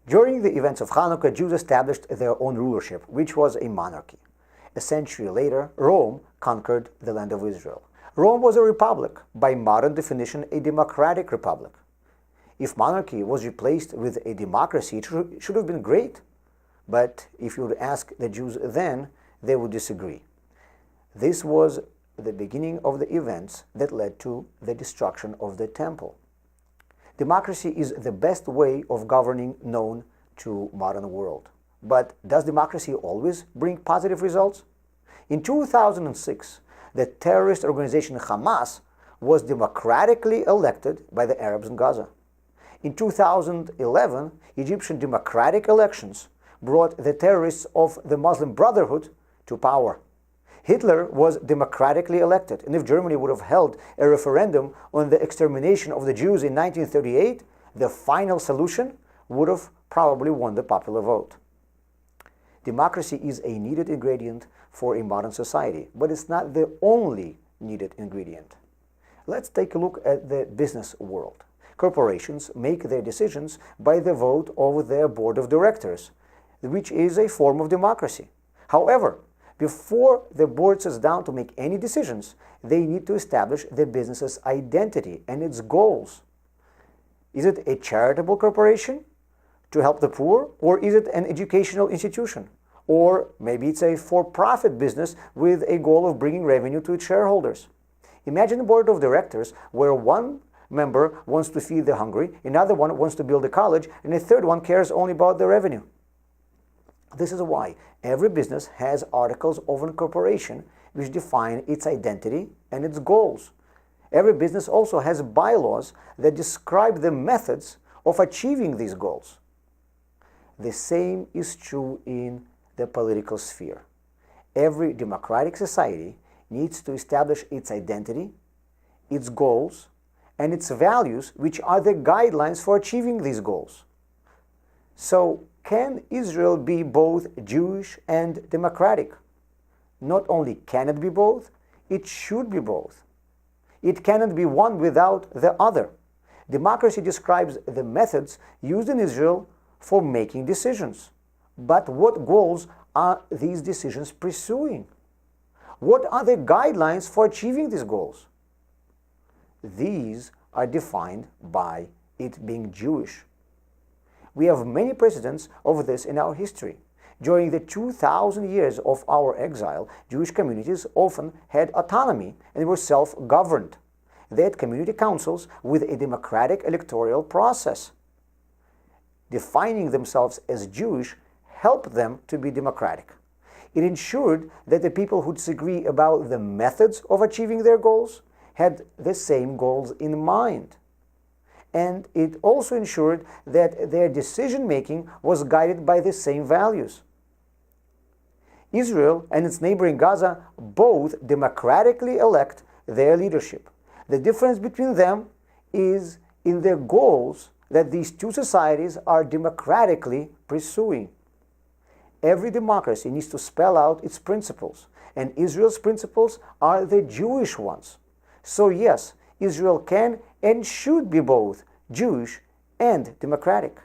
During the events of Hanukkah, Jews established their own rulership, which was a monarchy. A century later, Rome conquered the land of Israel. Rome was a republic, by modern definition, a democratic republic. If monarchy was replaced with a democracy, it should have been great. But if you would ask the Jews then, they would disagree. This was the beginning of the events that led to the destruction of the temple. Democracy is the best way of governing known to modern world. But does democracy always bring positive results? In 2006, the terrorist organization Hamas was democratically elected by the Arabs in Gaza. In 2011, Egyptian democratic elections brought the terrorists of the Muslim Brotherhood to power. Hitler was democratically elected, and if Germany would have held a referendum on the extermination of the Jews in 1938, the final solution would have probably won the popular vote. Democracy is a needed ingredient for a modern society, but it's not the only needed ingredient. Let's take a look at the business world. Corporations make their decisions by the vote of their board of directors, which is a form of democracy. However, before the board sits down to make any decisions, they need to establish the business's identity and its goals. Is it a charitable corporation to help the poor, or is it an educational institution? Or maybe it's a for-profit business with a goal of bringing revenue to its shareholders. Imagine a board of directors where one member wants to feed the hungry, another one wants to build a college, and a third one cares only about the revenue. This is why every business has articles of incorporation which define its identity and its goals. Every business also has bylaws that describe the methods of achieving these goals. The same is true in the political sphere. Every democratic society needs to establish its identity, its goals, and its values, which are the guidelines for achieving these goals. So, can Israel be both Jewish and democratic? Not only can it be both, it should be both. It cannot be one without the other. Democracy describes the methods used in Israel for making decisions. But what goals are these decisions pursuing? What are the guidelines for achieving these goals? These are defined by it being Jewish. We have many precedents of this in our history. During the 2,000 years of our exile, Jewish communities often had autonomy and were self-governed. They had community councils with a democratic electoral process. Defining themselves as Jewish helped them to be democratic. It ensured that the people who disagree about the methods of achieving their goals had the same goals in mind. And it also ensured that their decision-making was guided by the same values. Israel and its neighboring Gaza both democratically elect their leadership. The difference between them is in their goals that these two societies are democratically pursuing. Every democracy needs to spell out its principles, and Israel's principles are the Jewish ones. So yes, Israel can and should be both Jewish and democratic.